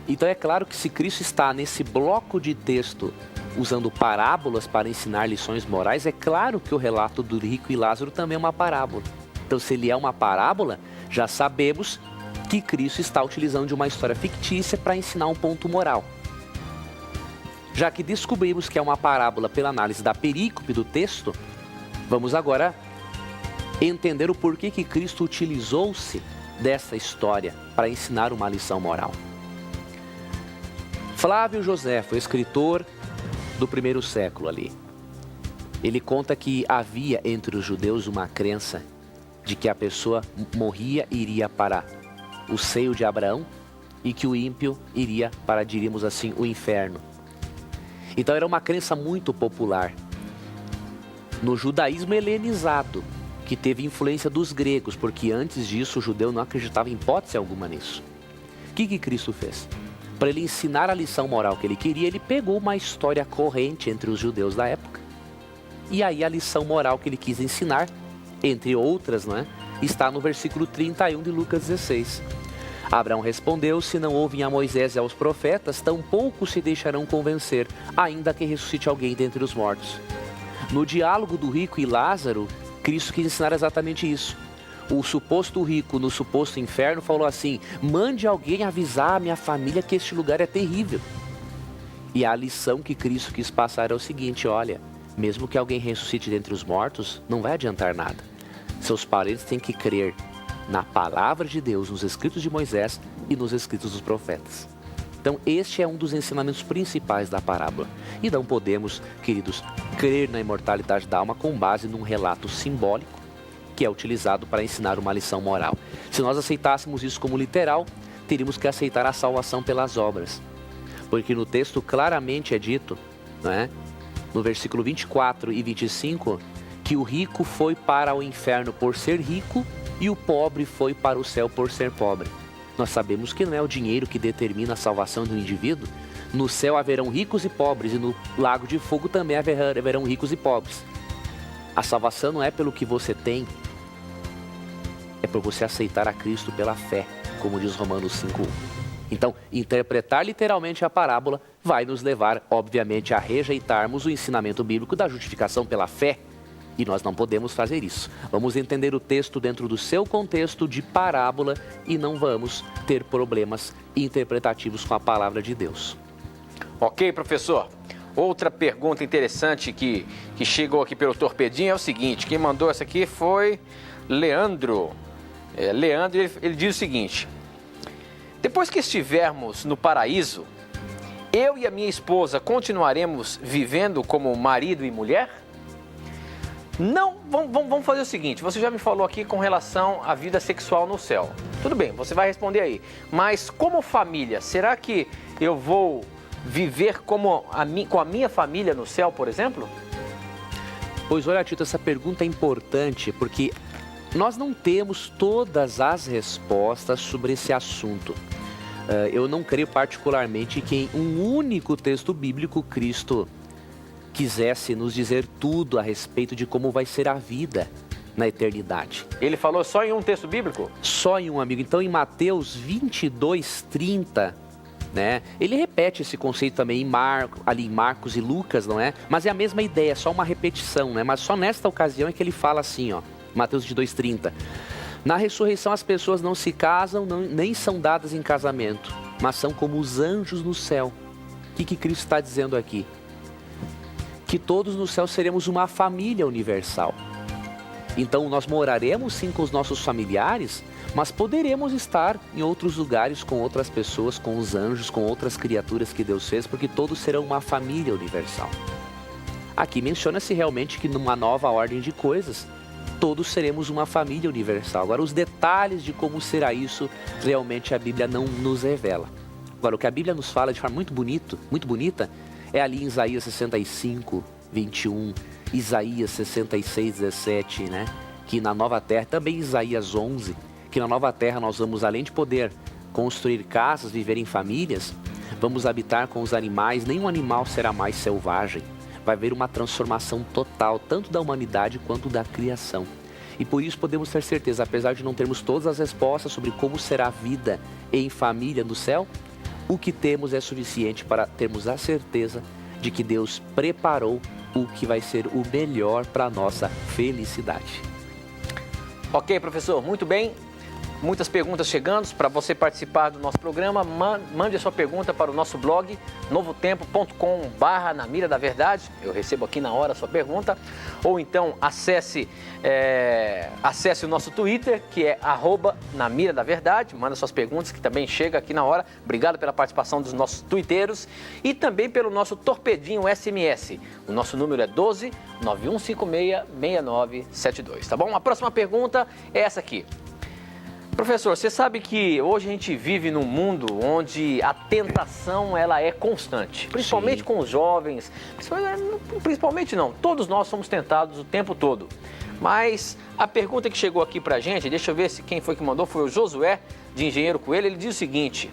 Então, é claro que se Cristo está nesse bloco de texto usando parábolas para ensinar lições morais, é claro que o relato do rico e Lázaro também é uma parábola. Então, se ele é uma parábola, já sabemos que Cristo está utilizando de uma história fictícia para ensinar um ponto moral. Já que descobrimos que é uma parábola pela análise da perícope do texto, vamos agora entender o porquê que Cristo utilizou-se dessa história para ensinar uma lição moral. Flávio Joséfo, escritor do primeiro século ali, ele conta que havia entre os judeus uma crença de que a pessoa morria e iria para o seio de Abraão e que o ímpio iria para, diríamos assim, o inferno. Então era uma crença muito popular no judaísmo helenizado, que teve influência dos gregos, porque antes disso o judeu não acreditava em hipótese alguma nisso. O que Cristo fez? Para ele ensinar a lição moral que ele queria, ele pegou uma história corrente entre os judeus da época. E aí a lição moral que ele quis ensinar, entre outras, não é? Está no versículo 31 de Lucas 16. Abraão respondeu: se não ouvem a Moisés e aos profetas, tampouco se deixarão convencer, ainda que ressuscite alguém dentre os mortos. No diálogo do rico e Lázaro, Cristo quis ensinar exatamente isso. O suposto rico no suposto inferno falou assim: mande alguém avisar a minha família que este lugar é terrível. E a lição que Cristo quis passar é o seguinte: olha, mesmo que alguém ressuscite dentre os mortos, não vai adiantar nada. Seus parentes têm que crer na palavra de Deus, nos escritos de Moisés e nos escritos dos profetas. Então este é um dos ensinamentos principais da parábola. E não podemos, queridos, crer na imortalidade da alma com base num relato simbólico que é utilizado para ensinar uma lição moral. Se nós aceitássemos isso como literal, teríamos que aceitar a salvação pelas obras. Porque no texto claramente é dito, não é? No versículo 24 e 25, que o rico foi para o inferno por ser rico e o pobre foi para o céu por ser pobre. Nós sabemos que não é o dinheiro que determina a salvação do indivíduo. No céu haverão ricos e pobres, e no lago de fogo também haverão ricos e pobres. A salvação não é pelo que você tem, é por você aceitar a Cristo pela fé, como diz Romanos 5:1. Então, interpretar literalmente a parábola vai nos levar, obviamente, a rejeitarmos o ensinamento bíblico da justificação pela fé. E nós não podemos fazer isso. Vamos entender o texto dentro do seu contexto de parábola e não vamos ter problemas interpretativos com a palavra de Deus. Ok, professor. Outra pergunta interessante que chegou aqui pelo Torpedinho é o seguinte: quem mandou essa aqui foi Leandro. Leandro, ele diz o seguinte: depois que estivermos no paraíso, eu e a minha esposa continuaremos vivendo como marido e mulher? Não, vamos fazer o seguinte: você já me falou aqui com relação à vida sexual no céu. Tudo bem, você vai responder aí. Mas como família, será que eu vou viver com a minha família no céu, por exemplo? Pois olha, Tito, essa pergunta é importante porque nós não temos todas as respostas sobre esse assunto. Eu não creio particularmente que em um único texto bíblico Cristo quisesse nos dizer tudo a respeito de como vai ser a vida na eternidade. Ele falou só em um texto bíblico? Só em um, amigo. Então em Mateus 22:30, né? Ele repete esse conceito também ali em Marcos e Lucas, não é? Mas é a mesma ideia, só uma repetição, né? Mas só nesta ocasião é que ele fala assim, ó, Mateus 22:30. Na ressurreição as pessoas não se casam, nem são dadas em casamento, mas são como os anjos no céu. O que Cristo está dizendo aqui? Que todos no céu seremos uma família universal. Então nós moraremos sim com os nossos familiares, mas poderemos estar em outros lugares com outras pessoas, com os anjos, com outras criaturas que Deus fez, porque todos serão uma família universal. Aqui menciona-se realmente que numa nova ordem de coisas, todos seremos uma família universal. Agora, os detalhes de como será isso, realmente a Bíblia não nos revela. Agora, o que a Bíblia nos fala de forma muito bonita, é ali em Isaías 65:21, Isaías 66:17, né? Que na nova terra, também Isaías 11, que na nova terra nós vamos, além de poder construir casas, viver em famílias, vamos habitar com os animais, nenhum animal será mais selvagem. Vai haver uma transformação total, tanto da humanidade quanto da criação. E por isso podemos ter certeza, apesar de não termos todas as respostas sobre como será a vida em família no céu, o que temos é suficiente para termos a certeza de que Deus preparou o que vai ser o melhor para a nossa felicidade. Ok, professor, muito bem. muitas perguntas chegando. Para você participar do nosso programa, mande a sua pergunta para o nosso blog, novotempo.com/na mira da verdade. Eu recebo aqui na hora a sua pergunta. Ou então acesse o nosso Twitter, que é @na mira da verdade. Manda suas perguntas, que também chega aqui na hora. Obrigado pela participação dos nossos tuiteiros. E também pelo nosso torpedinho SMS. O nosso número é 12 9156 6972, tá bom? A próxima pergunta é essa aqui. Professor, você sabe que hoje a gente vive num mundo onde a tentação ela é constante, principalmente Sim. com os jovens, principalmente não, todos nós somos tentados o tempo todo. Mas a pergunta que chegou aqui pra gente, deixa eu ver se quem foi que mandou, foi o Josué de Engenheiro Coelho. Ele diz o seguinte: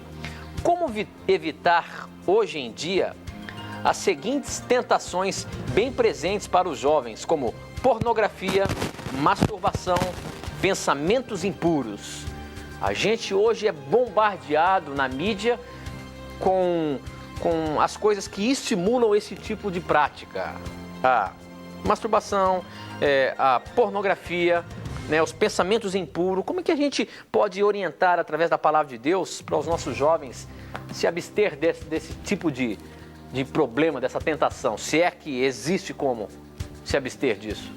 como evitar hoje em dia as seguintes tentações bem presentes para os jovens, como pornografia, masturbação, pensamentos impuros? A gente hoje é bombardeado na mídia com as coisas que estimulam esse tipo de prática. A masturbação, a pornografia, né, os pensamentos impuros. Como é que a gente pode orientar através da palavra de Deus para os nossos jovens se abster desse tipo de problema, dessa tentação? Se é que existe como se abster disso?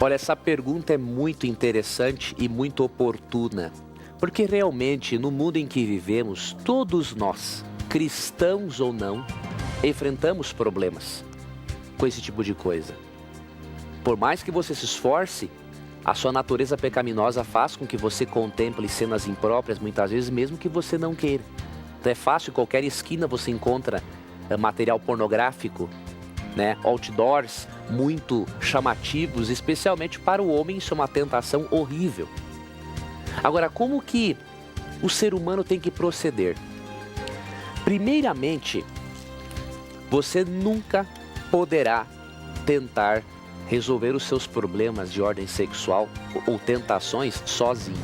Olha, essa pergunta é muito interessante e muito oportuna, porque realmente no mundo em que vivemos, todos nós, cristãos ou não, enfrentamos problemas com esse tipo de coisa. Por mais que você se esforce, a sua natureza pecaminosa faz com que você contemple cenas impróprias, muitas vezes, mesmo que você não queira. Então é fácil, em qualquer esquina você encontra material pornográfico, né? Outdoors muito chamativos, especialmente para o homem. Isso é uma tentação horrível. Agora, como que o ser humano tem que proceder? Primeiramente, você nunca poderá tentar resolver os seus problemas de ordem sexual ou tentações sozinho.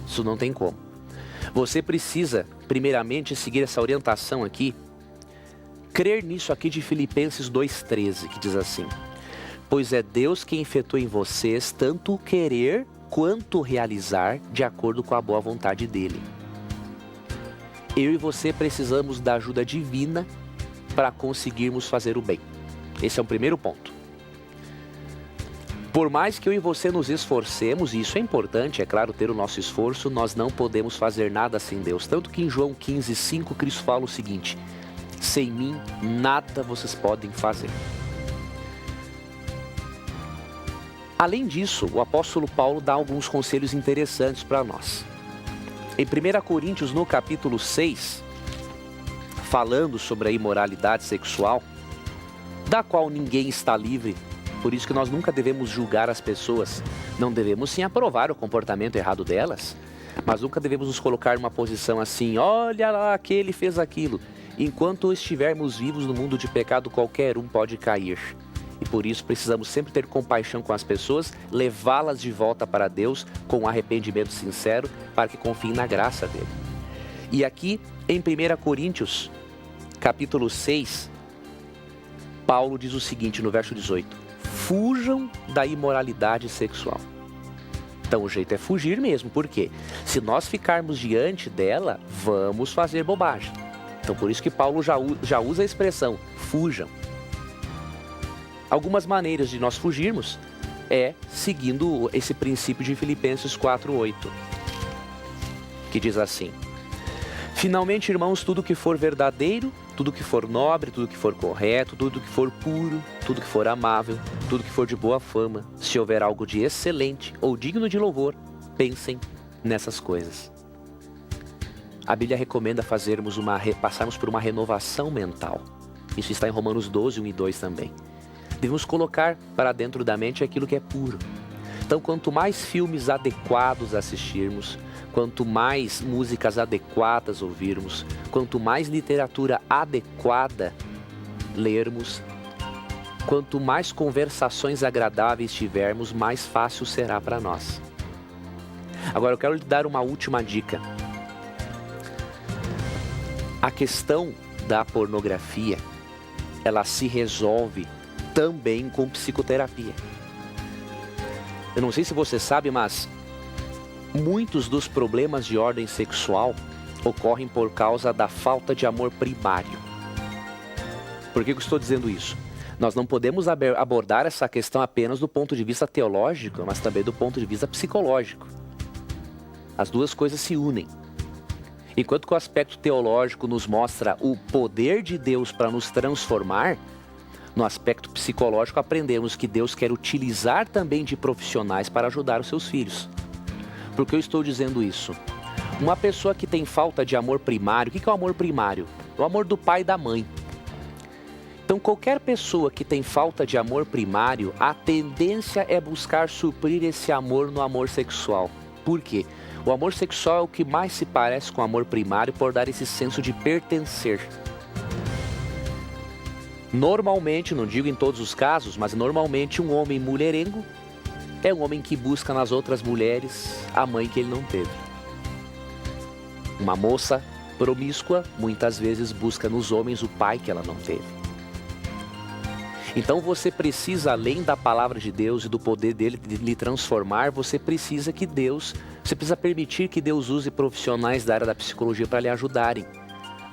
Isso não tem como. Você precisa, primeiramente, seguir essa orientação aqui, crer nisso aqui de Filipenses 2,13, que diz assim: pois é Deus quem efetua em vocês tanto o querer quanto o realizar de acordo com a boa vontade dele. Eu e você precisamos da ajuda divina para conseguirmos fazer o bem. Esse é o primeiro ponto. Por mais que eu e você nos esforcemos, e isso é importante, é claro, ter o nosso esforço, nós não podemos fazer nada sem Deus. Tanto que em João 15,5, Cristo fala o seguinte: sem mim, nada vocês podem fazer. Além disso, o apóstolo Paulo dá alguns conselhos interessantes para nós. Em 1 Coríntios, no capítulo 6, falando sobre a imoralidade sexual, da qual ninguém está livre, por isso que nós nunca devemos julgar as pessoas, não devemos sim aprovar o comportamento errado delas, mas nunca devemos nos colocar numa posição assim: olha lá, aquele fez aquilo. Enquanto estivermos vivos no mundo de pecado, qualquer um pode cair. E por isso precisamos sempre ter compaixão com as pessoas, levá-las de volta para Deus com um arrependimento sincero, para que confiem na graça dele. E aqui em 1 Coríntios, capítulo 6, Paulo diz o seguinte no verso 18: fujam da imoralidade sexual. Então o jeito é fugir mesmo, porque se nós ficarmos diante dela, vamos fazer bobagem. Então por isso que Paulo já usa a expressão fujam. Algumas maneiras de nós fugirmos é seguindo esse princípio de Filipenses 4,8, que diz assim: finalmente, irmãos, tudo que for verdadeiro, tudo que for nobre, tudo que for correto, tudo que for puro, tudo que for amável, tudo que for de boa fama, se houver algo de excelente ou digno de louvor, pensem nessas coisas. A Bíblia recomenda passarmos por uma renovação mental. Isso está em Romanos 12, 1 e 2 também. Devemos colocar para dentro da mente aquilo que é puro. Então, quanto mais filmes adequados assistirmos, quanto mais músicas adequadas ouvirmos, quanto mais literatura adequada lermos, quanto mais conversações agradáveis tivermos, mais fácil será para nós. Agora, eu quero lhe dar uma última dica. A questão da pornografia, ela se resolve também com psicoterapia. Eu não sei se você sabe, mas muitos dos problemas de ordem sexual ocorrem por causa da falta de amor primário. Por que eu estou dizendo isso? Nós não podemos abordar essa questão apenas do ponto de vista teológico, mas também do ponto de vista psicológico. As duas coisas se unem. Enquanto que o aspecto teológico nos mostra o poder de Deus para nos transformar, no aspecto psicológico aprendemos que Deus quer utilizar também de profissionais para ajudar os seus filhos. Por que eu estou dizendo isso? Uma pessoa que tem falta de amor primário, o que é o amor primário? O amor do pai e da mãe. Então, qualquer pessoa que tem falta de amor primário, a tendência é buscar suprir esse amor no amor sexual. Por quê? O amor sexual é o que mais se parece com o amor primário por dar esse senso de pertencer. Normalmente, não digo em todos os casos, mas normalmente um homem mulherengo é um homem que busca nas outras mulheres a mãe que ele não teve. Uma moça promíscua muitas vezes busca nos homens o pai que ela não teve. Então você precisa, além da palavra de Deus e do poder dele de lhe transformar, você precisa permitir que Deus use profissionais da área da psicologia para lhe ajudarem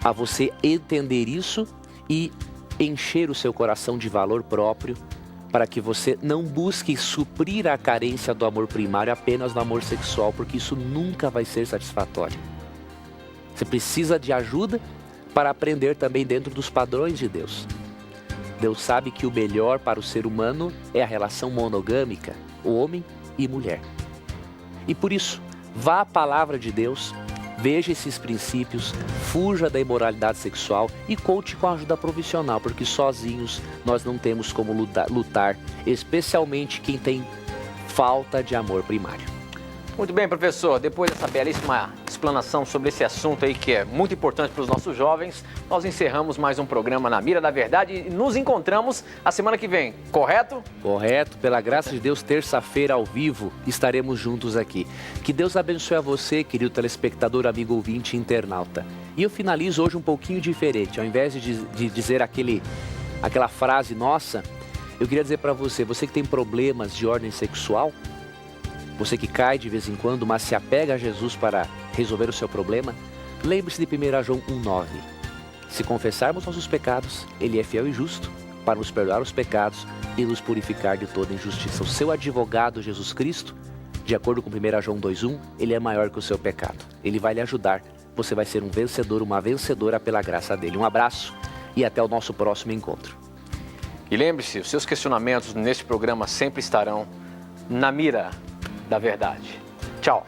a você entender isso e encher o seu coração de valor próprio, para que você não busque suprir a carência do amor primário apenas no amor sexual, porque isso nunca vai ser satisfatório. Você precisa de ajuda para aprender também dentro dos padrões de Deus. Deus sabe que o melhor para o ser humano é a relação monogâmica, homem e mulher. E por isso, vá à palavra de Deus, veja esses princípios, fuja da imoralidade sexual e conte com a ajuda profissional, porque sozinhos nós não temos como lutar, especialmente quem tem falta de amor primário. Muito bem, professor. Depois dessa belíssima explanação sobre esse assunto aí que é muito importante para os nossos jovens, nós encerramos mais um programa Na Mira da Verdade e nos encontramos a semana que vem, correto? Correto. Pela graça de Deus, terça-feira ao vivo estaremos juntos aqui. Que Deus abençoe a você, querido telespectador, amigo ouvinte e internauta. E eu finalizo hoje um pouquinho diferente. Ao invés de dizer aquela frase nossa, eu queria dizer para você, você que tem problemas de ordem sexual, você que cai de vez em quando, mas se apega a Jesus para resolver o seu problema, lembre-se de 1 João 1,9. Se confessarmos nossos pecados, Ele é fiel e justo para nos perdoar os pecados e nos purificar de toda injustiça. O seu advogado, Jesus Cristo, de acordo com 1 João 2,1, Ele é maior que o seu pecado. Ele vai lhe ajudar. Você vai ser um vencedor, uma vencedora pela graça dEle. Um abraço e até o nosso próximo encontro. E lembre-se, os seus questionamentos neste programa sempre estarão na mira da verdade. Tchau.